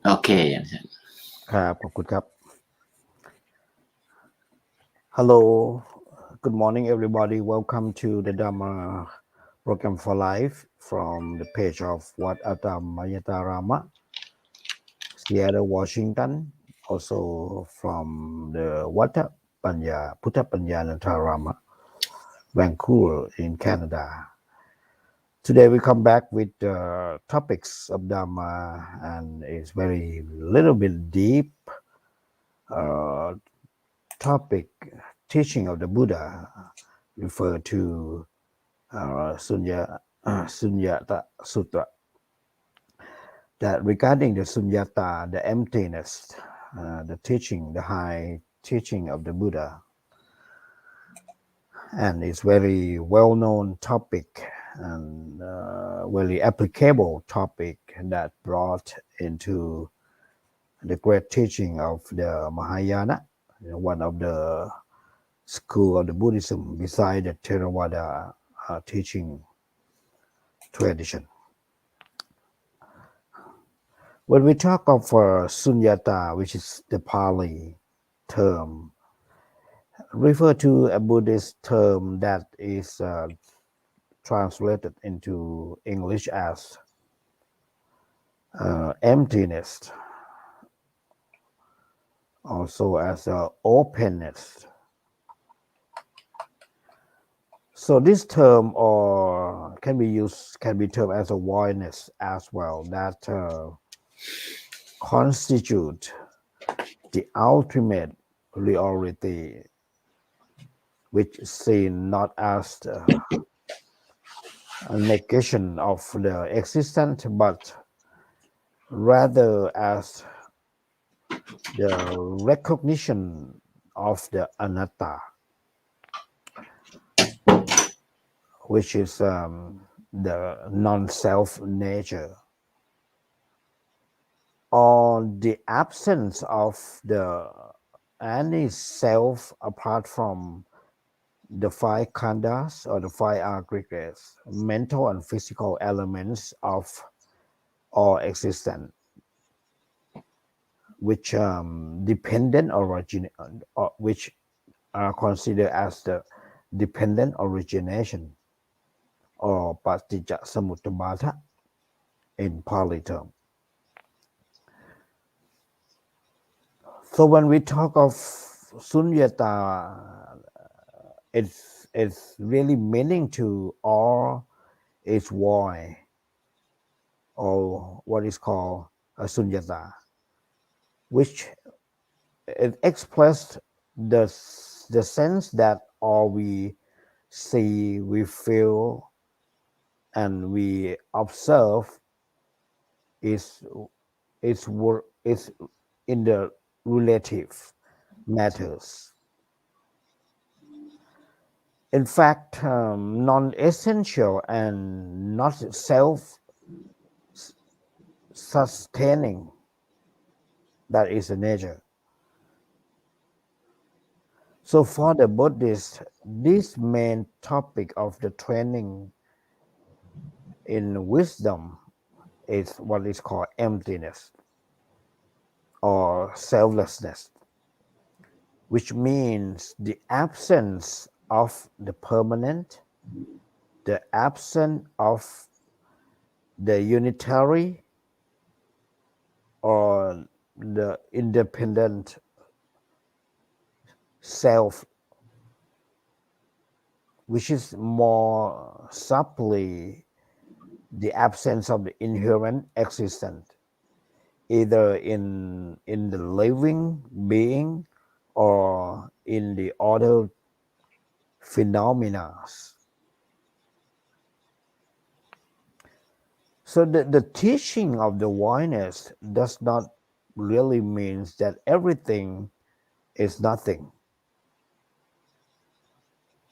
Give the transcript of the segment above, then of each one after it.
โอเคครับขอบคุณครับ Hello good morning everybody welcome to the Dhamma program for life from the page of Wat Atam Mayatarama Seattle Washington also from the Wat Panya Putta Panya Natarama Vancouver in Canada today we come back with topics of Dhamma and it's very little bit deep topic teaching of the Buddha refer to Sunyata Sutra that regarding the Sunyata, the emptiness, the teaching, the high teaching of the Buddha. And it's very well-known topic and very applicable topic that brought into the great teaching of the Mahayana, one of the school of the Buddhism beside the Theravada teaching tradition. When we talk of Sunyata, which is the Pali term, refer to a Buddhist term that is translated into English as emptiness, also as openness. So this term or can be termed as a voidness as well that constitute the ultimate reality which is seen not as a negation of the existent but rather as the recognition of the anatta which is the non-self nature or the absence of the any self apart from the five khandhas or the five aggregates, mental and physical elements of all existence, which dependent origin, or which are considered as the dependent origination or patijja samuttabhata in Pali term. So when we talk of Sunyata, it's really meaning to all is void or what is called a Sunyata, which it expressed the sense that all we see, we feel, and we observe is in the relative matters. In fact, non-essential and not self-sustaining, that is the nature. So for the Buddhist, this main topic of the training in wisdom is what is called emptiness or selflessness, which means the absence of the permanent, the absence of the unitary or the independent self, which is more subtly the absence of the inherent existence, either in the living being or in the other phenomena. So the teaching of the oneness does not really means that everything is nothing.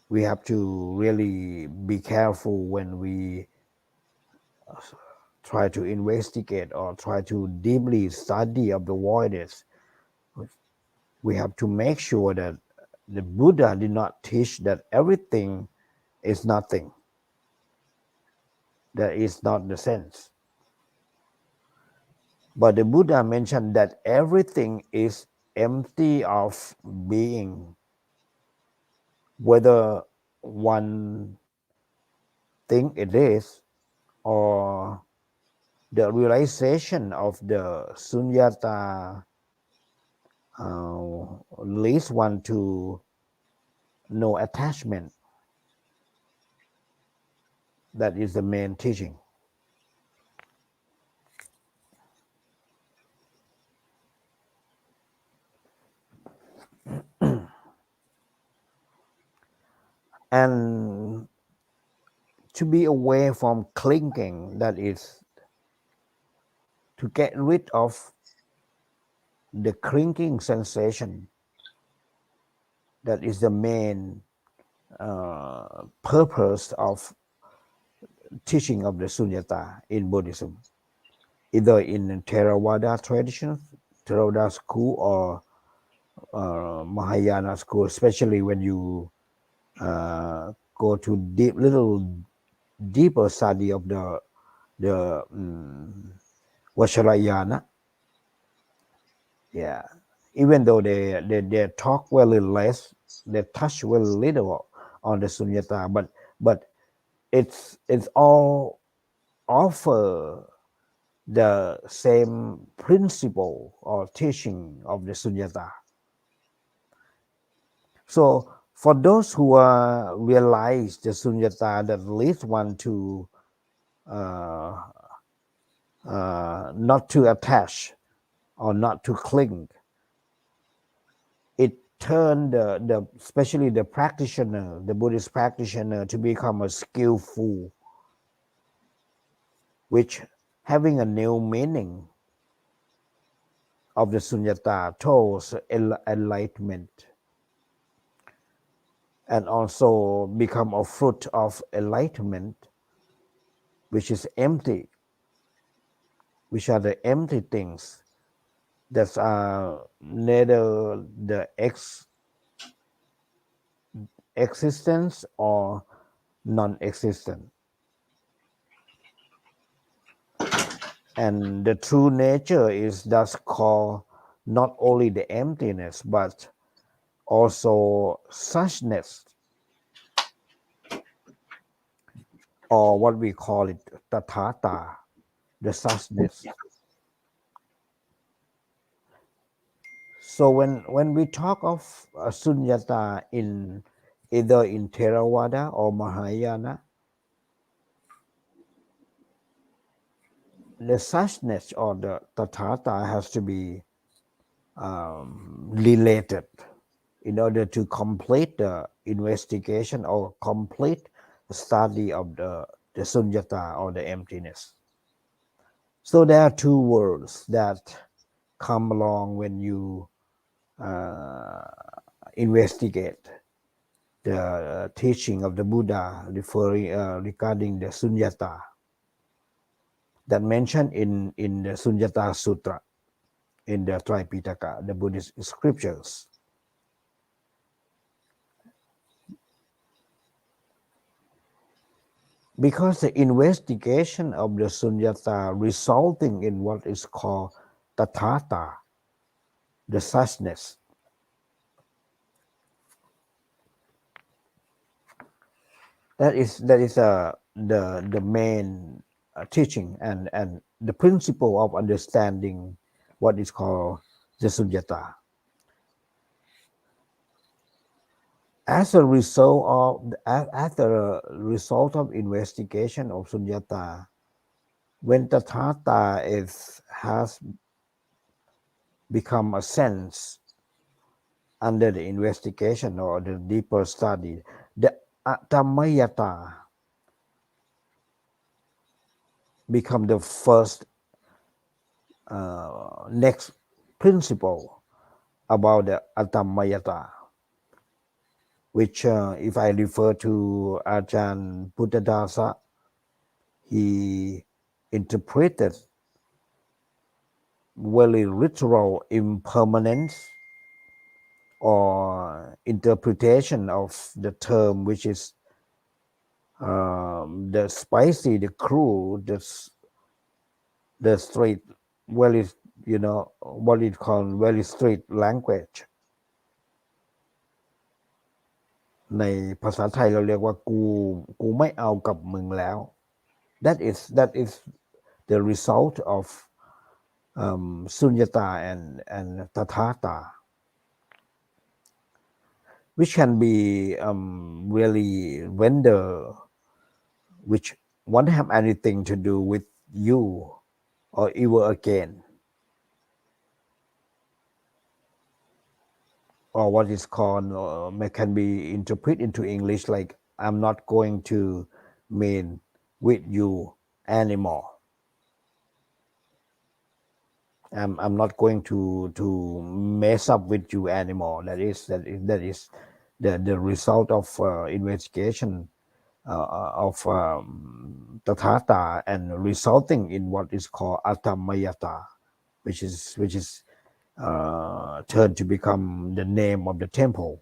We have to really be careful when we try to investigate or try to deeply study of the oneness. We have to make sure that the Buddha did not teach that everything is nothing. That is not the sense. But the Buddha mentioned that everything is empty of being, whether one think it is or the realization of the sunyata leads one to no attachment. That is the main teaching. And to be away from clinging, that is to get rid of the clinging sensation. That is the main purpose of teaching of the sunyata in Buddhism, either in Theravada tradition, Theravada school, or Mahayana school, especially when you go to little deeper study of the Vajrayana. Yeah, even though they talk very less, they touch very little on the sunyata, but it's all offer the same principle or teaching of the sunyata. So for those who realize the sunyata that leads one to not to attach or not to cling, it turned especially the practitioner, the Buddhist practitioner, to become a skillful, which having a new meaning of the sunyata towards enlightenment, and also become a fruit of enlightenment, which is empty, which are the empty things that are neither the existence or non-existent. And the true nature is thus called not only the emptiness, but also suchness, or what we call it, tathata, the suchness. So when we talk of sunyata in either in Theravada or Mahayana, the suchness or the tathata has to be related in order to complete the investigation or complete the study of the sunyata or the emptiness. So there are two words that come along when you investigate the teaching of the Buddha regarding the sunyata that mentioned in the Sunyata Sutra in the Tripitaka, the Buddhist scriptures. Because the investigation of the sunyata resulting in what is called tathata, the suchness, that is the main teaching and the principle of understanding what is called the sunyata. As a result of investigation of sunyata, when tathata has become a sense under the investigation or the deeper study, the Dhammayata become the first next principle about the Dhammayata, which if I refer to Ajahn Buddhadasa, he interpreted very literal impermanence or interpretation of the term, which is the spicy, the cruel, the straight very what is called very strict language ในภาษาไทยเราเรียกว่ากูไม่เอากับมึงแล้ว that is the result of sunyata and tathata which can be really vendor which won't have anything to do with you or ever again or what is called can be interpreted into English like I'm not going to meet with you anymore I'm not going to mess up with you anymore that is the result of investigation of tathata and resulting in what is called atamayata which is turned to become the name of the temple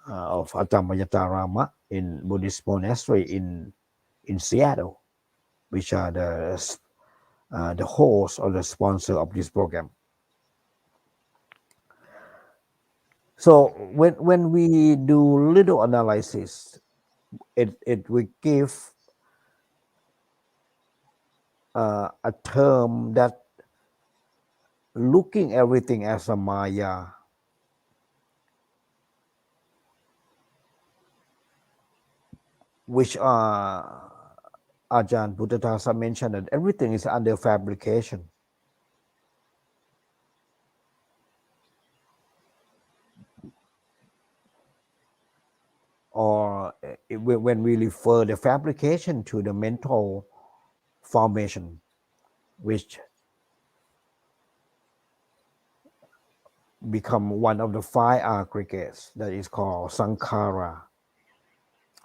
of Attamayatarama in Buddhist monastery in Seattle, which are the host or the sponsor of this program. So when we do little analysis, it will give a term that looking everything as a maya which Ajahn Buddhadasa mentioned that everything is under fabrication. Or when we refer the fabrication to the mental formation, which become one of the 5 aggregates that is called sankhara,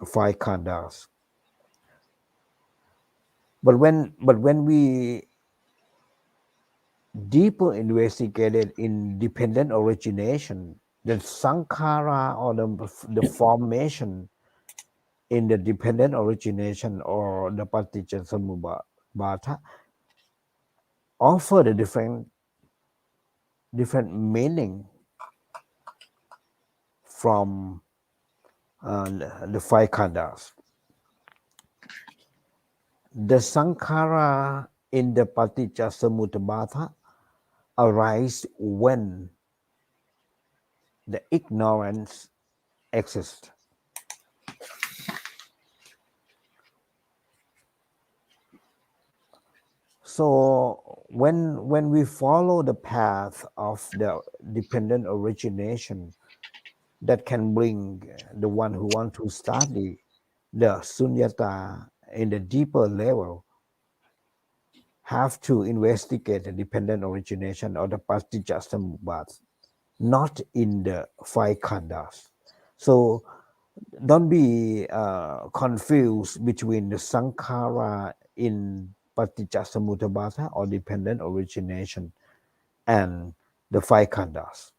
5 khandhas. But when we deeper investigated in dependent origination, the sankhara or the formation in the dependent origination or the paticca samuppada offer the different meaning from the 5 khandhas. The sankhara in the paticca samuppada arise when the ignorance exists. So when we follow the path of the dependent origination, that can bring the one who want to study the sunyata in the deeper level have to investigate the dependent origination or the paticca samuppada, not in the 5 khandhas. So don't be confused between the sankhara in paticca samuppada or dependent origination and the 5 khandhas.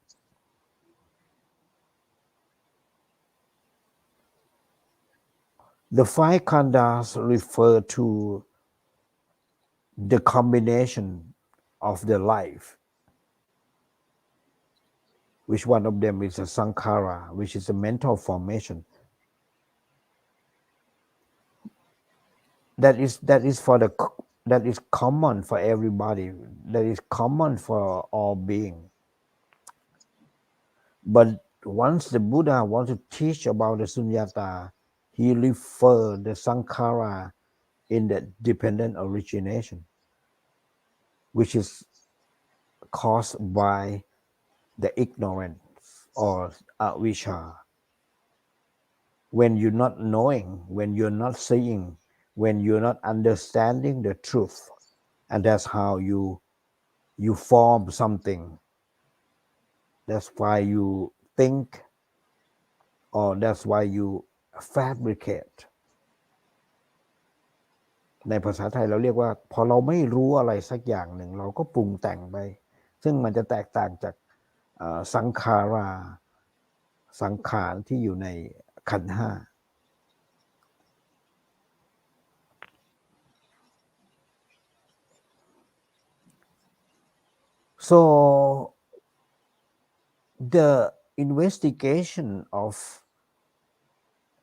The 5 khandhas refer to the combination of the life, which one of them is a sankhara, which is a mental formation. That is common for everybody. That is common for all being. But once the Buddha wants to teach about the sunyata, he referred the sankhara in the dependent origination, which is caused by the ignorance or avijja. When you're not knowing, when you're not seeing, when you're not understanding the truth, and that's how you form something. That's why you think, or that's why you fabricate. ในภาษาไทยเราเรียกว่าพอเราไม่รู้อะไรสักอย่างหนึ่งเราก็ปรุงแต่งไปซึ่งมันจะแตกต่างจากสังขาราสังขารที่อยู่ในขันธ์ห้า So the investigation of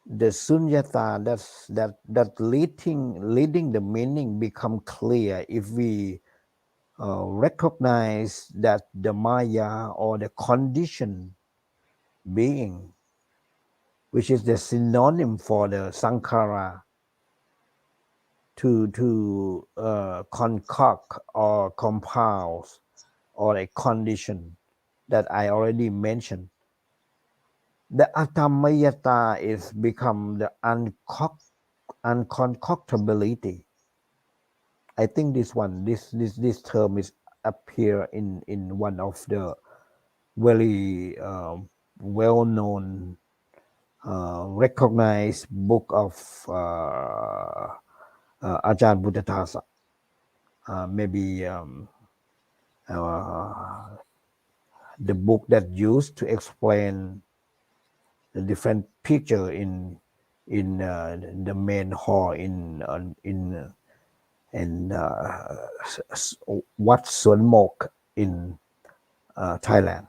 the sunyata that leading the meaning become clear if we recognize that the maya or the condition being, which is the synonym for the sankhara, to concoct or compound or a condition that I already mentioned. The atamayata is become the unconcoctability. I think this term is appear in one of the very well-known recognized book of Ajahn Buddhadasa. Maybe the book that used to explain the different picture in the main hall in Wat Suan Mok in Thailand.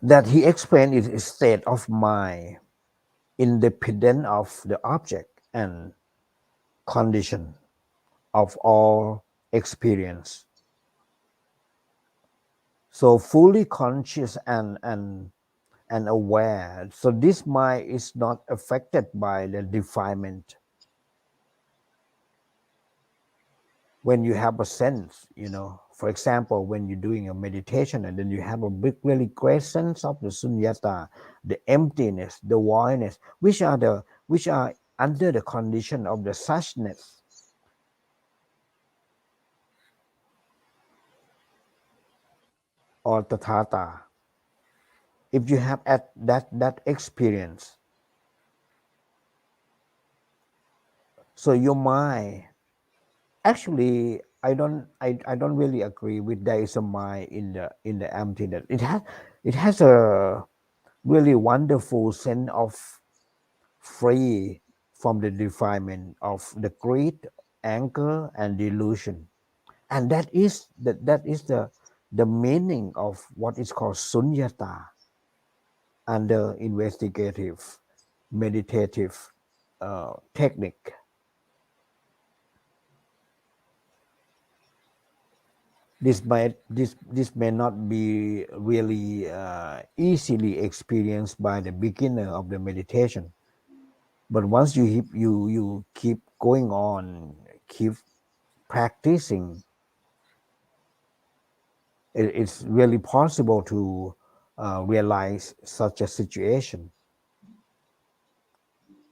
That he explained is a state of mind independent of the object and condition of all experience. So fully conscious and aware. So this mind is not affected by the defilement. When you have a sense, for example, when you're doing a meditation and then you have a big, really great sense of the sunyata, the emptiness, the voidness, which are under the condition of the suchness. Or tathata. If you have that experience, so your mind, actually, I don't really agree with there is a mind in the emptiness. It has a really wonderful sense of free from the defilement of the greed, anger, and delusion, and that is the meaning of what is called sunyata under investigative meditative technique. This may not be really easily experienced by the beginner of the meditation, but once you keep going on, keep practicing, it's really possible to realize such a situation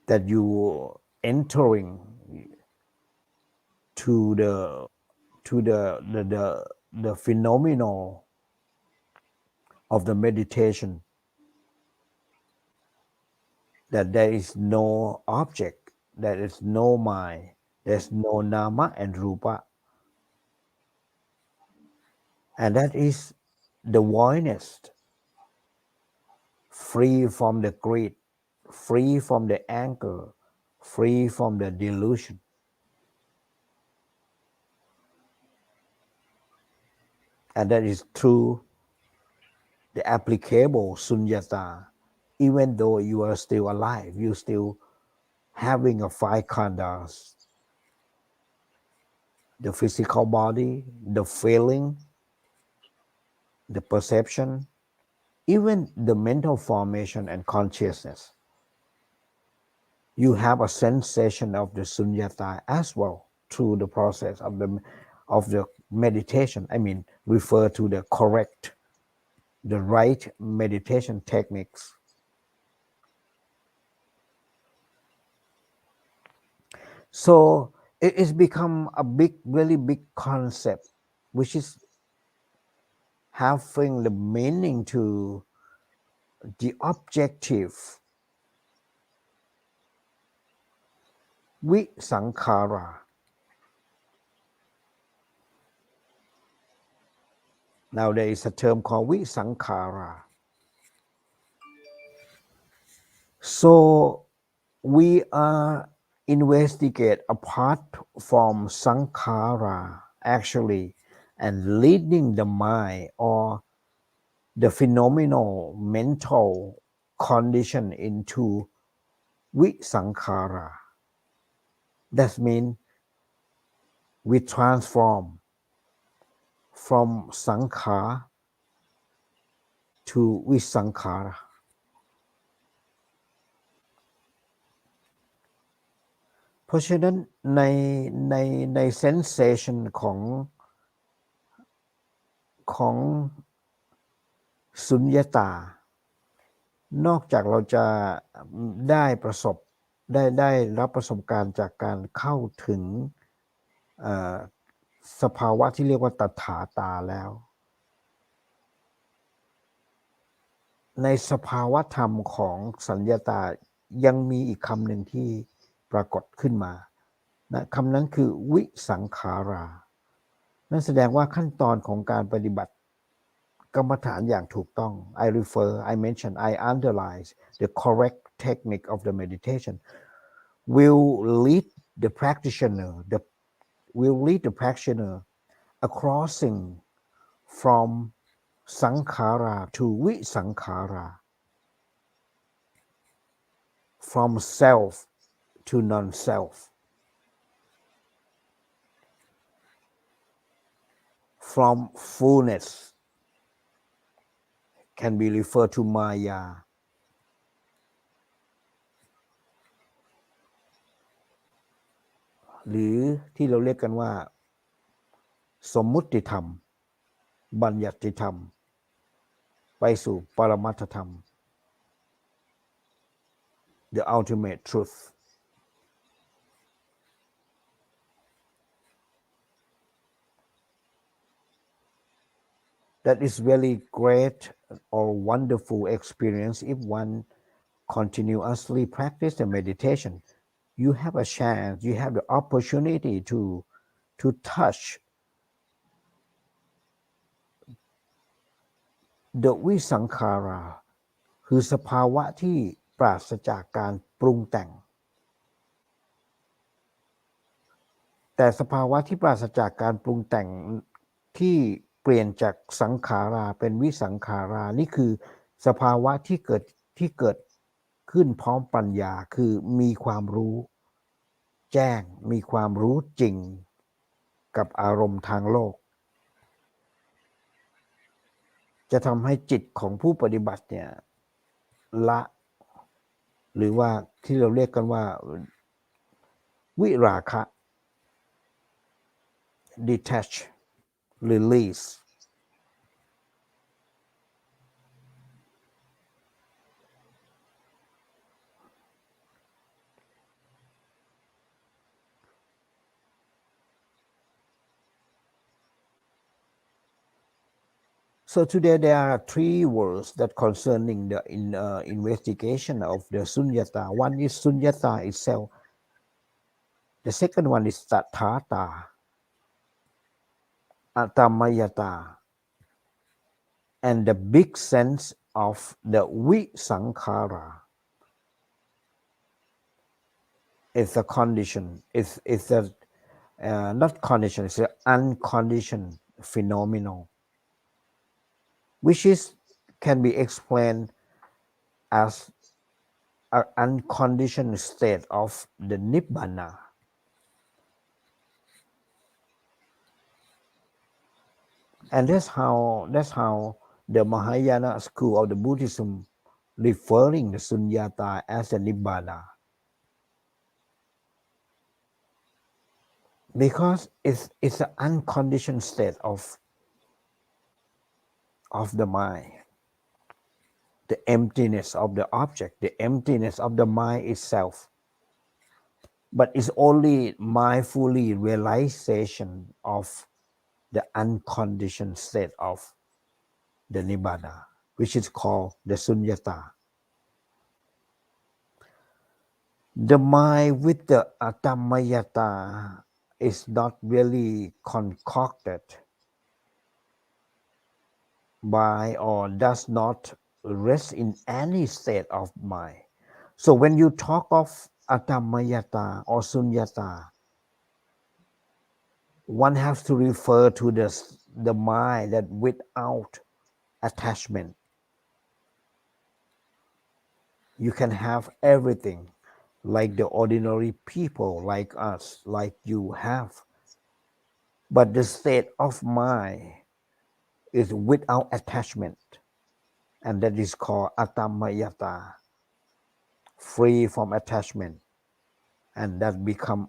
that you entering to the phenomenon of the meditation, that there is no object, there is no mind, there's no nama and rupa, and that is the voidness, free from the greed, free from the anger, free from the delusion. And that is true, the applicable sunyata, even though you are still alive, you still having a five khandhas, the physical body, the feeling, the perception, even the mental formation and consciousness. You have a sensation of the sunyata as well through the process of the meditation. I mean, refer to the correct, the right meditation techniques. So it is become a big, really big concept, which is having the meaning to the objective visankhara. Now there is a term called visankhara. So we are investigate apart from sankhara actually and leading the mind or the phenomenal mental condition into visankhara. That means we transform from sankhara to visankhara. เพราะฉะนั้นใน sensation ของสุญญตานอกจากเราจะได้รับประสบการณ์จากการเข้าถึงสภาวะที่เรียกว่าตถาตาแล้วในสภาวะธรรมของสัญญตายังมีอีกคำหนึ่งที่ปรากฏขึ้นมานะคำนั้นคือวิสังขารานั่นแสดงว่าขั้นตอนของการปฏิบัติกรรมฐานอย่างถูกต้อง I mention I underline the correct technique of the meditation will lead the practitioner crossing from sankhara to visankhara from self to non-self from fullness can be referred to mayaหรือที่เราเรียกกันว่าสมมุติธรรมบัญญัติธรรมไปสู่ปรมัตถธรรม the ultimate truth that is very great or wonderful experience if one continuously practice the meditation you have a chance you have the opportunity to touch the visankhara คือสภาวะที่ปราศจากการปรุงแต่งแต่สภาวะที่ปราศจากการปรุงแต่งที่เปลี่ยนจากสังขาราเป็นวิสังขารานี่คือสภาวะที่เกิดขึ้นพร้อมปัญญาคือมีความรู้แจ้งมีความรู้จริงกับอารมณ์ทางโลกจะทำให้จิตของผู้ปฏิบัติเนี่ยละหรือว่าที่เราเรียกกันว่าวิราคะ detach release So today there are three words that concerning the investigation of the sunyata. One is sunyata itself. The second one is tathata, atamayata, and the big sense of the visankhara. It's a condition. It's a not condition. It's an unconditioned phenomenon, which can be explained as an unconditioned state of the nibbana. And that's how the Mahayana school of the Buddhism referring the sunyata as a nibbana. Because it's an unconditioned state of the mind. The emptiness of the object, the emptiness of the mind itself. But it's only mindfully realization of the unconditioned state of the nibbana, which is called the sunyata. The mind with the atamayata is not really concocted by or does not rest in any state of mind. So when you talk of atamayata or sunyata, one has to refer to the mind that without attachment. You can have everything like the ordinary people like us, like you have. But the state of mind is without attachment, and that is called atamayata, free from attachment. And that become,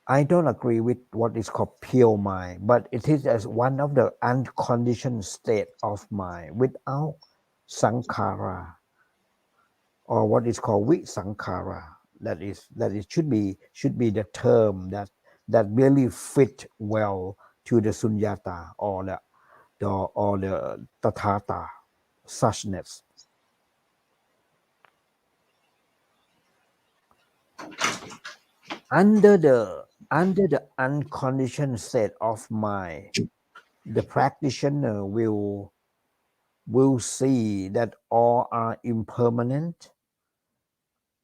I don't agree with what is called pure mind, but it is as one of the unconditioned state of mind without sankhara, or what is called visankhara. That is should be the term that really fit well to the sunyata or the tathata suchness. Under the unconditioned state of mind, the practitioner will see that all are impermanent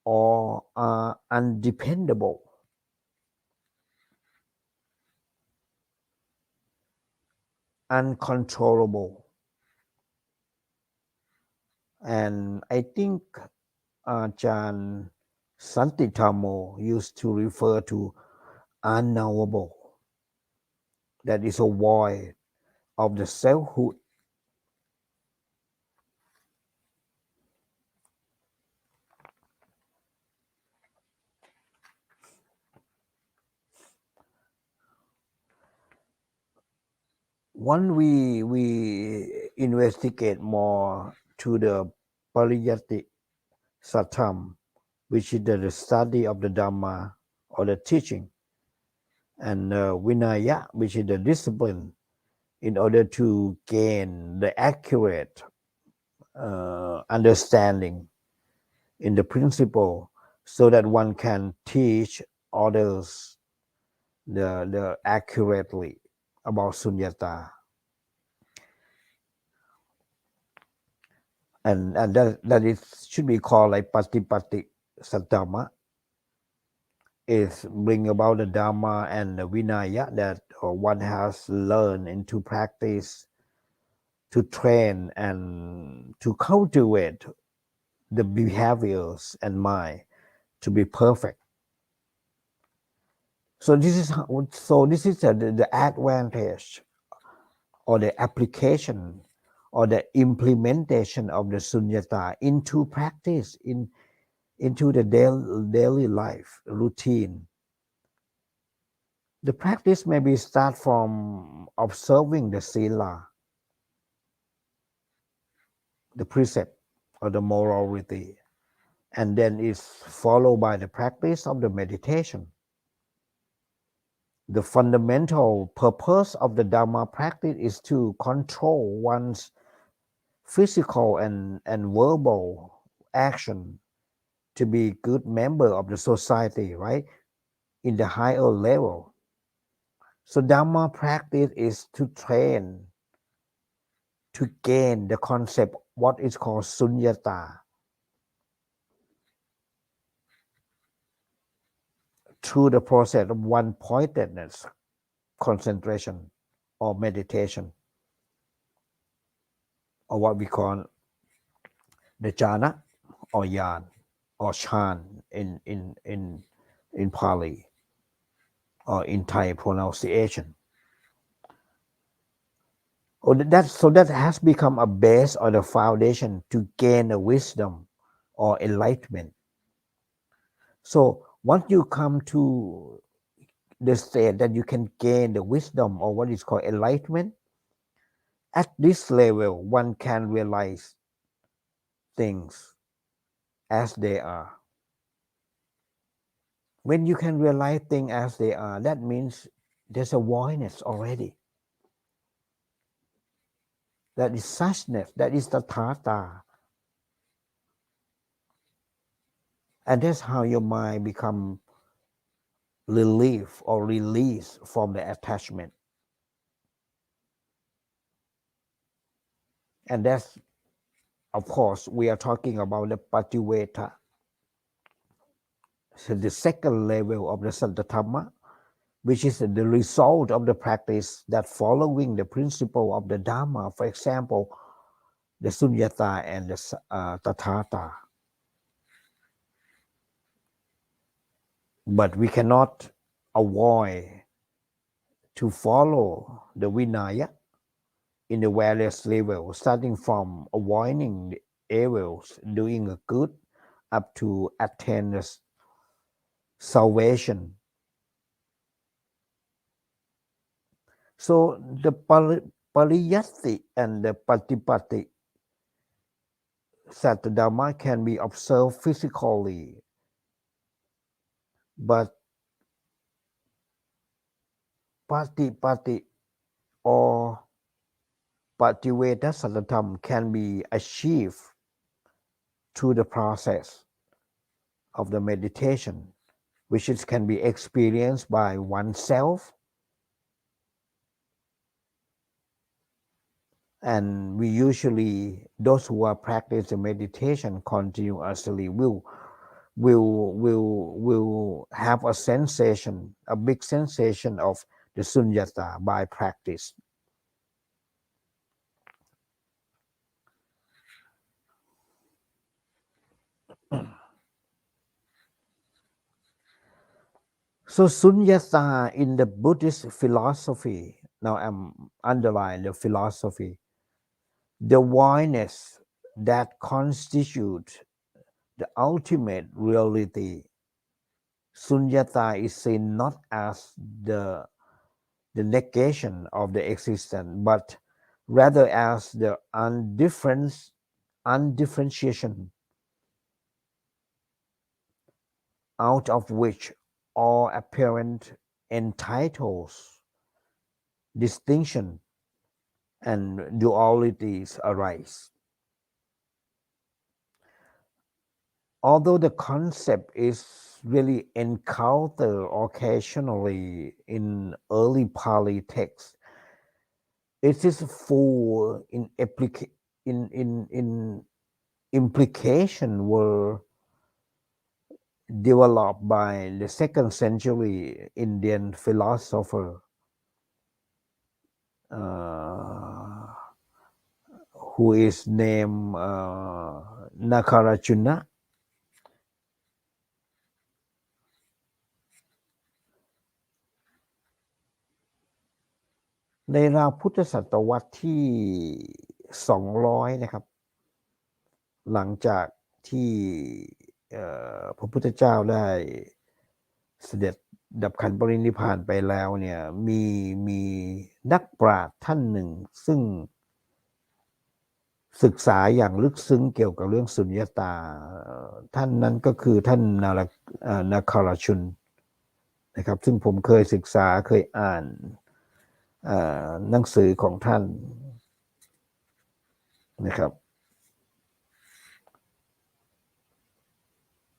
or are undependable, uncontrollable. And I think Ajahn Santithamo used to refer to unknowable. That is a void of the selfhood. Once we investigate more to the Pariyati Satam, which is the study of the Dhamma or the teaching, and Vinaya, which is the discipline, in order to gain the accurate understanding in the principle, so that one can teach others the accurately about sunyata. And that is should be called like patipati sattama, is bring about the Dhamma and the Vinaya that one has learned into practice to train and to cultivate the behaviors and mind to be perfect. So this is the advantage or the application or the implementation of the sunyata into practice into the daily life routine. The practice maybe start from observing the sila, the precept or the morality, and then is followed by the practice of the meditation. The fundamental purpose of the Dhamma practice is to control one's physical and verbal action to be good member of the society, right? In the higher level. So Dhamma practice is to train, to gain the concept, what is called sunyata, through the process of one-pointedness, concentration, or meditation, or what we call the jhana, or yan, or chan in Pali, or in Thai pronunciation. So that has become a base or the foundation to gain a wisdom or enlightenment. So once you come to the state that you can gain the wisdom or what is called enlightenment, at this level one can realize things as they are. When you can realize things as they are, that means there's a voidness already. That is suchness, that is the tathata. And that's how your mind become relief or release from the attachment. And that's, of course, we are talking about the pativeta. So the second level of the Saddha which is the result of the practice that following the principle of the Dhamma, for example, the Sunyata and the Tathata. But we cannot avoid to follow the Vinaya in the various levels, starting from avoiding the evils, doing a good, up to attain the salvation. So the Pariyatti and the Patipatti Sattadhamma can be observed physically, but Patipatti or Pativeda Sattadhamma can be achieved through the process of the meditation, which can be experienced by oneself. And we usually, those who are practicing meditation continuously will have a sensation, a big sensation of the sunyata by practice. So sunyata in the Buddhist philosophy, now I'm underlining the philosophy, the voidness that constitutes the ultimate reality. Sunyata is seen not as the negation of the existence, but rather as the undifferentiation out of which all apparent entitles, distinction, and dualities arise. Although the concept is really encountered occasionally in early Pali texts, it is full in implication were developed by the 2nd century Indian philosopher who is named Nagarjuna.ในราวพุทธศตวรรษที่200นะครับหลังจากที่พระพุทธเจ้าได้เสด็จดับขันธ์ปรินิพพานไปแล้วเนี่ยมีนักปราชญ์ท่านหนึ่งซึ่งศึกษาอย่างลึกซึ้งเกี่ยวกับเรื่องสุญญตาท่านนั้นก็คือท่านนาคารชุนนะครับซึ่งผมเคยศึกษาเคยอ่านหนังสือของท่านนะครับ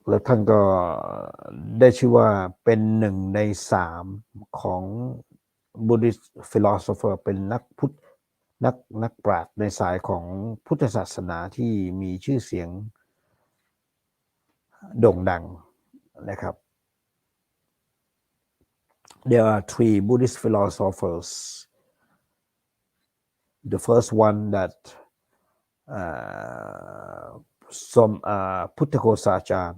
แล้วท่านก็ได้ชื่อว่าเป็น1 ใน 3ของ Buddhist philosopher เป็นนักปราชญ์ในสายของพุทธศาสนาที่มีชื่อเสียงโด่งดังนะครับ There are 3 Buddhist philosophers. The first one that Puttakosajan.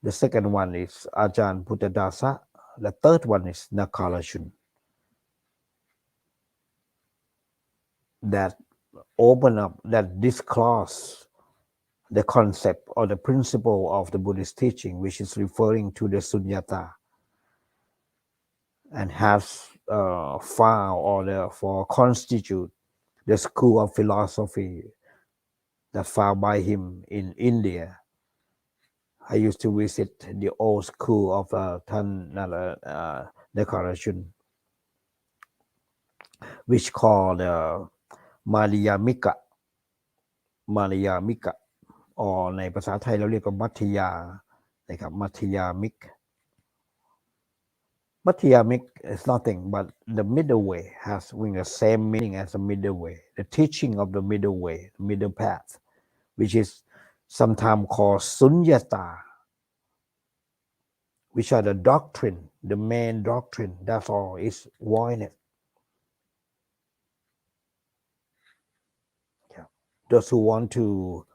The second one is Ajahn Buddhadasa. The third one is Nagarjuna. That open up, that disclose the concept or the principle of the Buddhist teaching, which is referring to the sunyata, and has found or therefore constitute the school of philosophy that found by him in India. I used to visit the old school of Nagarjuna, which called Madhyamika or ในภาษาไทยเราเรียกว่ามัธยานะครับ Madhyamik is nothing but the middle way, has the same meaning as the middle way, the teaching of the middle way, the middle path, which is sometimes called sunyata. which are the doctrine, the main doctrine, that's all, is voidness. Yeah. Those who want to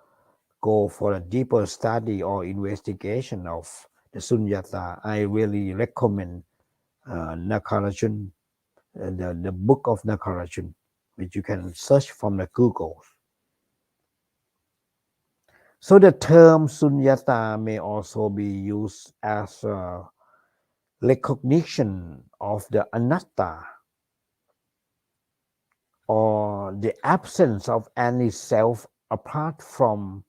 go for a deeper study or investigation of the Sunyata, I really recommend Nakarajun, the book of Nakarajun, which you can search from the Google. So the term Sunyata may also be used as a recognition of the anatta, or the absence of any self apart from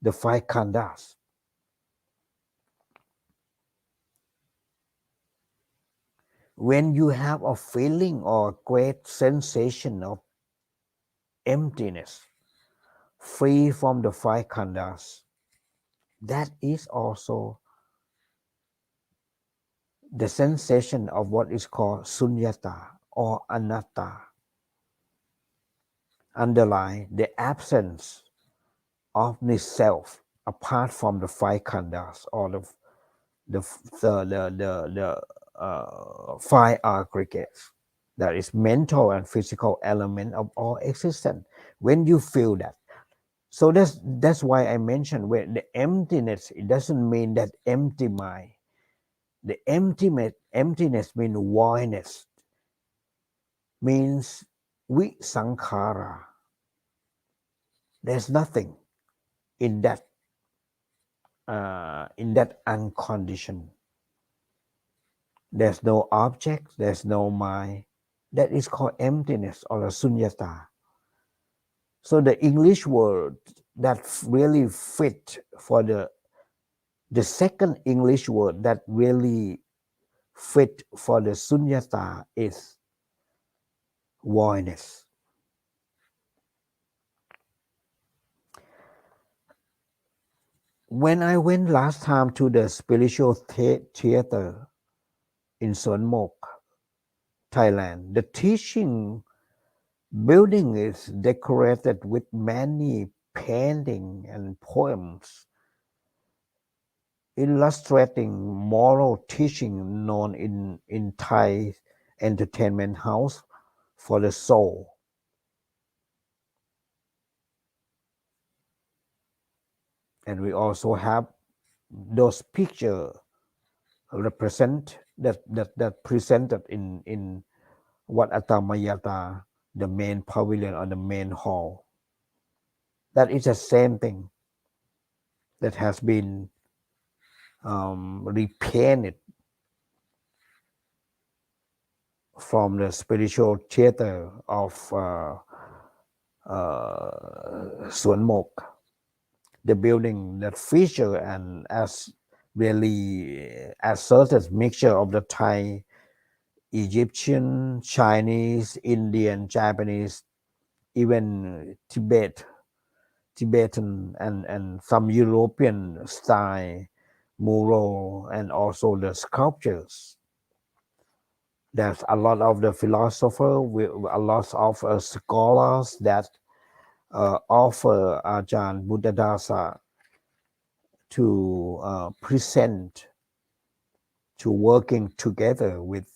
the five khandhas. When you have a feeling or a great sensation of emptiness, free from the five khandhas, that is also the sensation of what is called sunyata or anatta, underline the absence of the self apart from the five khandhas or the five aggregates, that is mental and physical element of all existence. When you feel that, so that's why I mentioned when the emptiness, it doesn't mean that empty mind. The emptiness means voidness, means visankhara. There's nothing in that unconditioned. There's no object, there's no mind. That is called emptiness or a sunyata. So the English word that really fit for the second English word that really fit for the sunyata is voidness. When I went last time to the spiritual theater in Suan Mok, Thailand, the teaching building is decorated with many paintings and poems illustrating moral teaching known in Thai entertainment house for the soul. And we also have those pictures represent that presented in Wat Atamayata, the main pavilion or the main hall. That is the same thing that has been repainted from the spiritual theater of Suan Mok, the building that feature and as really asserted mixture of the Thai, Egyptian, Chinese, Indian, Japanese, even Tibetan and some European style mural and also the sculptures. There's a lot of the philosophers, a lot of scholars that offer Ajahn Buddhadasa to present, to working together with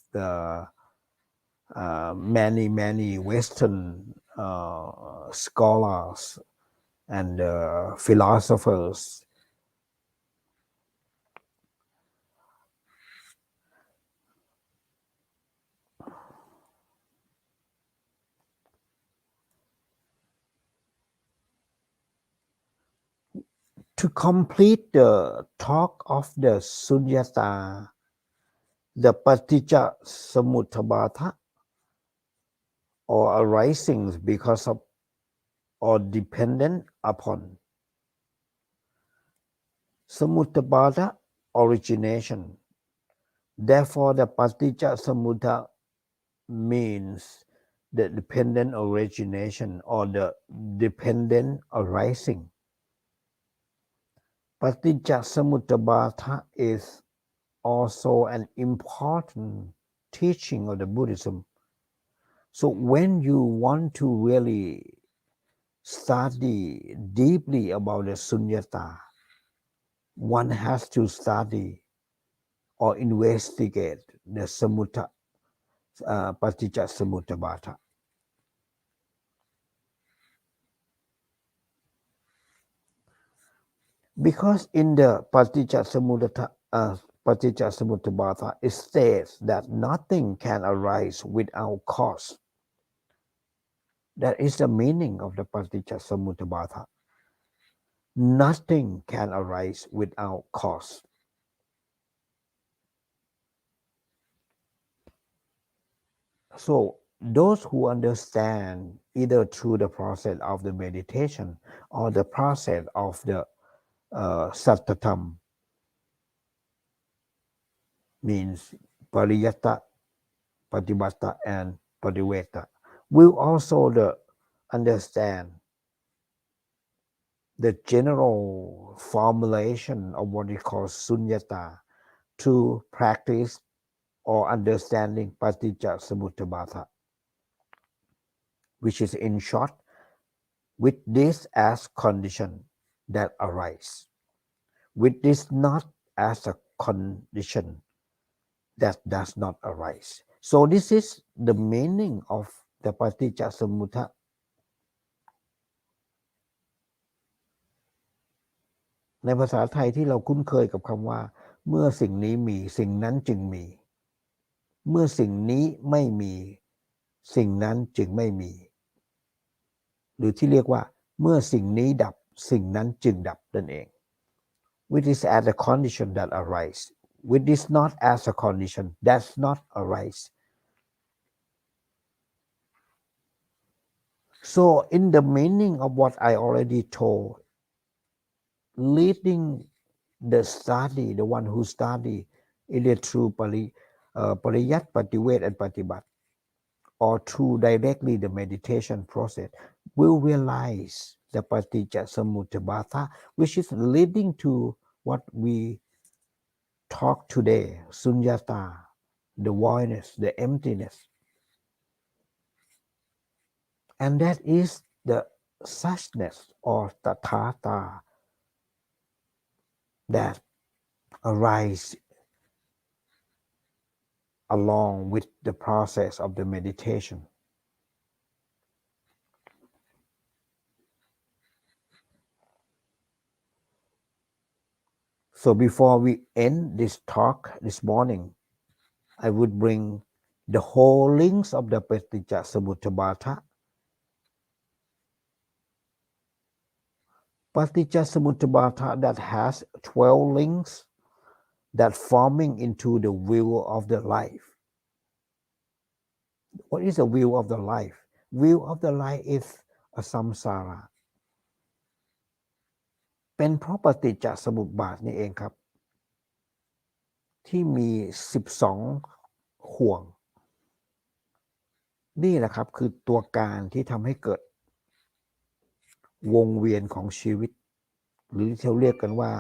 many Western scholars and philosophers. To complete the talk of the sunyata, the paticca samuttabhata, or arisings because of or dependent upon. Samuttabhata, origination. Therefore, the paticca samutta means the dependent origination or the dependent arising. Paticca samuttabhata is also an important teaching of the Buddhism. So when you want to really study deeply about the sunyata, one has to study or investigate the paticca samuttabhata. Because in the paticca samuttabhata it states that nothing can arise without cause. That is the meaning of the paticca samuttabhata. Nothing can arise without cause. So those who understand either through the process of the meditation or the process of the sattvatam, means pariyata, patibatta, and pariveta, will also understand the general formulation of what we call sunyata to practice or understanding paticca samuttabhata, which is in short, with this as condition that arise, with this not as a condition that does not arise. So this is the meaning of the paticca samuttabhata. ในภาษาไทยที่เราคุ้นเคยกับคำว่าเมื่อสิ่งนี้มีสิ่งนั้นจึงมีเมื่อสิ่งนี้ไม่มีสิ่งนั้นจึงไม่มีหรือที่เรียกว่าเมื่อสิ่งนี้ดับสิ่งนั้นจึงดับนั่นเอง which is as a condition that arise which is not as a condition does not arise. So in the meaning of what I already told, leading the study, the one who study either through pariyat, pativet, and patibat, or through directly the meditation process, will realize the paticca samuttabhata, which is leading to what we talk today, sunyata, the voidness, the emptiness. And that is the suchness or tathata that arise along with the process of the meditation. So before we end this talk this morning, I would bring the whole links of the paticca samuttabhata. Paticca samuttabhata that has 12 links that forming into the wheel of the life. What is the wheel of the life? Wheel of the life is a samsara. เป็นเพราะปฏิจจสมุปบาทนี่เองครับที่มี12ห่วงนี่แหละครับคือตัวการที่ทำให้เกิดวงเวียนของชีวิตหรือที่เราเรียกกันว่า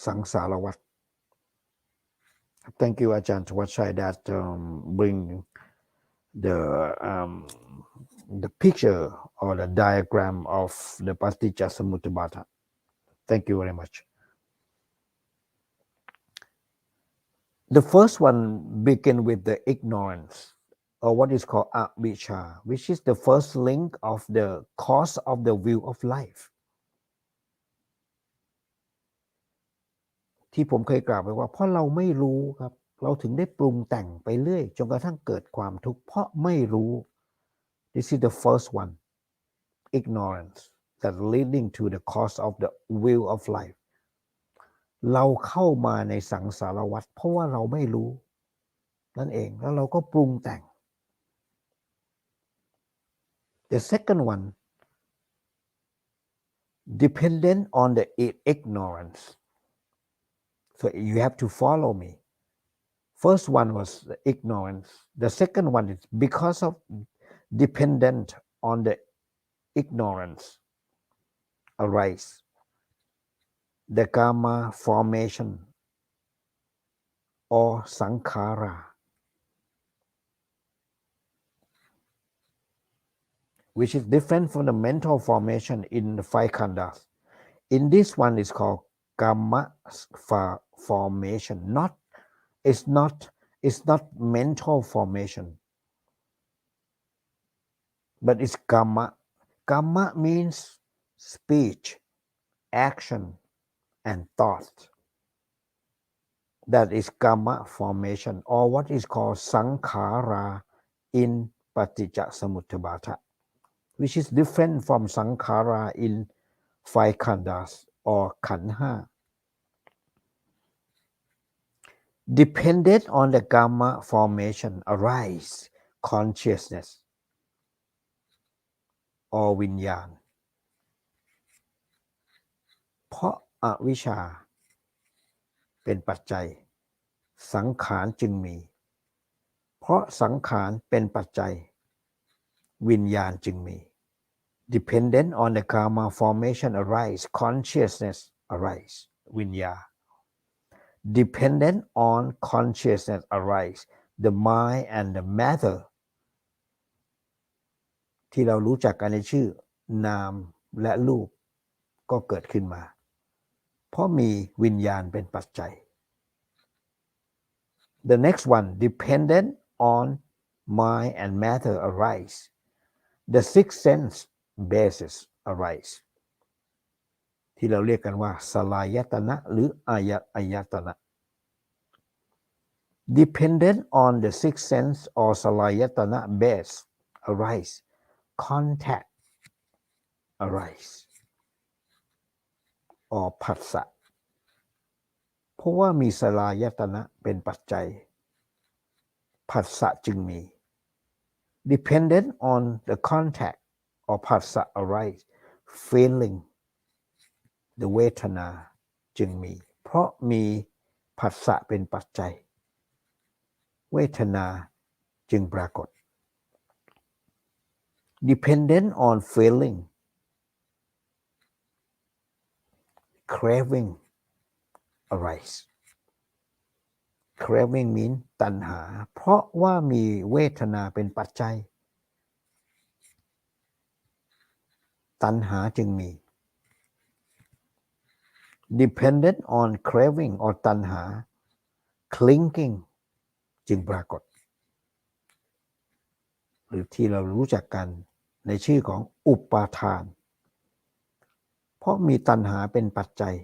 สังสารวัฏ Thank you อาจารย์ธวัชชัย that bring the picture or the diagram of the paticca samuttabhata. Thank you very much. The first one begin with the ignorance or what is called avijja, which is the first link of the cause of the wheel of life. ที่ผมเคยกล่าวไปว่าเพราะเราไม่รู้ครับเราถึงได้ปรุงแต่งไปเรื่อยจนกระทั่งเกิดความทุกข์เพราะไม่รู้ This is the first one, ignorance that leading to the cause of the wheel of life. เราเข้ามาในสังสารวัฏเพราะว่าเราไม่รู้นั่นเองแล้วเราก็ปรุงแต่ง The second one, dependent on the ignorance. So you have to follow me. First one was the ignorance. The second one is because of dependent on the ignorance arise the karma formation or sankhara, which is different from the mental formation in the five khandhas. In this one is called karma formation. It's not mental formation, but it's karma. Karma means speech, action, and thought. That is karma formation, or what is called sankhara in Paticcasamuppada, which is different from sankhara in five khandhas or khandha. Dependent on the karma formation arise consciousness or วิญญาณ เพราะอวิชชาเป็นปัจจัยสังขารจึงมีเพราะสังขารเป็นปัจจัยวิญญาณจึงมี Dependent on the karma formation arise consciousness arise วิญญาณ Dependent on consciousness arise the mind and the matter ที่เรารู้จักกันในชื่อนามและรูปก็เกิดขึ้นมาเพราะมีวิญญาณเป็นปัจจัย The next one dependent on mind and matter arise the sixth sense basis arise ที่เราเรียกกันว่าสลายตนะหรืออายตนะ Dependent on the sixth sense or สลายตนะ base arise contact arise or ผัสสะเพราะว่ามีสลายตนะเป็นปัจจัยผัสสะจึงมี Dependent on the contact or ผัสสะ arise feeling the เวทนาจึงมีเพราะมีผัสสะเป็นปัจจัยเวทนาจึงปรากฏ Dependent on feeling craving arise craving mean ตัณหาเพราะว่ามีเวทนาเป็นปัจจัยตัณหาจึงมี Dependent on craving or ตัณหา clinging จึงปรากฏหรือที่เรารู้จักกันในชื่อของอุปาทานเพราะมีตัณหาเป็นปัจจัย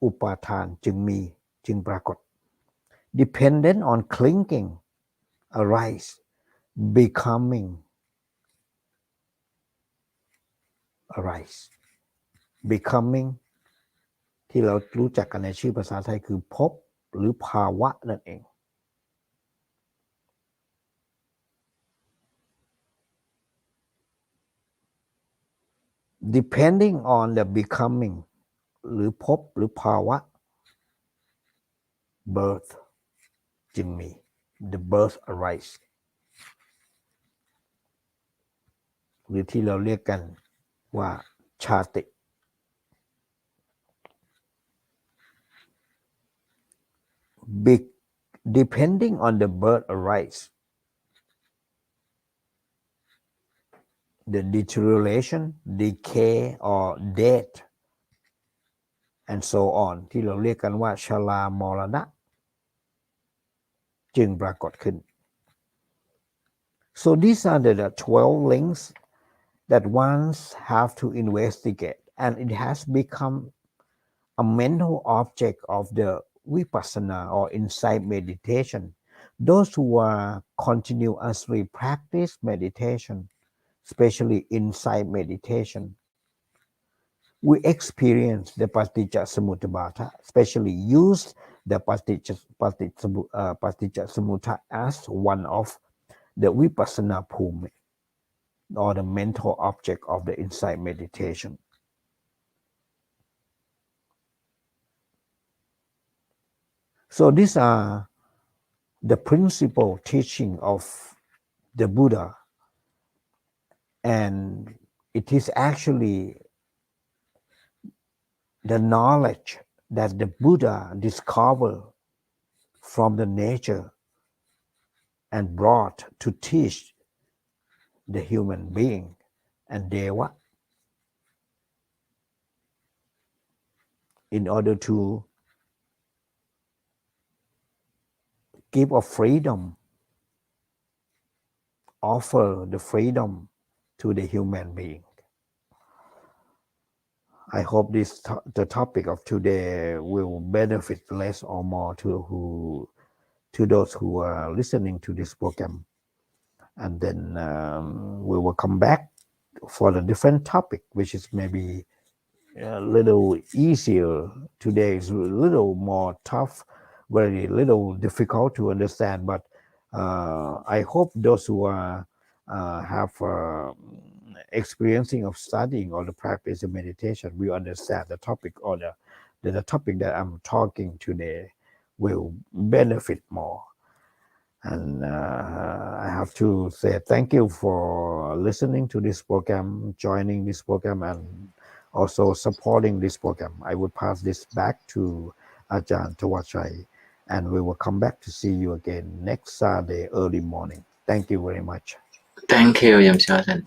อุปาทานจึงปรากฏ Dependent on clinging arise becoming arise becoming ที่เรารู้จักกันในชื่อภาษาไทยคือภพหรือภาวะนั่นเอง Depending on the becoming หรือภพหรือภาวะ birth จึงมี the birth arise หรือที่เราเรียกกันว่าชาติ Depending on the birth arise the deterioration decay or death and so on ที่เราเรียกกันว่าชรามรณะจึงปรากฏขึ้น So these are the 12 links that ones have to investigate and it has become a mental object of the vipassana or insight meditation. Those who are continuously practice meditation, especially insight meditation, we experience the paticcasamuppada, especially use the paticcasamuppada as one of the vipassana bhumi or the mental object of the insight meditation. So these are the principal teaching of the Buddha, and it is actually the knowledge that the Buddha discovered from the nature and brought to teach the human being and Deva. in order to give a freedom, offer the freedom to the human being. I hope the topic of today will benefit less or more to those who are listening to this program. And then we will come back for a different topic, which is maybe a little easier. Today is a little more tough, very little difficult to understand. But I hope those who are have experiencing of studying or the practice of meditation will understand the topic or the topic that I'm talking today will benefit more. And I have to say thank you for listening to this program, joining this program, and also supporting this program. I would pass this back to Ajahn Tawachai, and we will come back to see you again next Saturday early morning. Thank you very much. Thank you, Yamcha.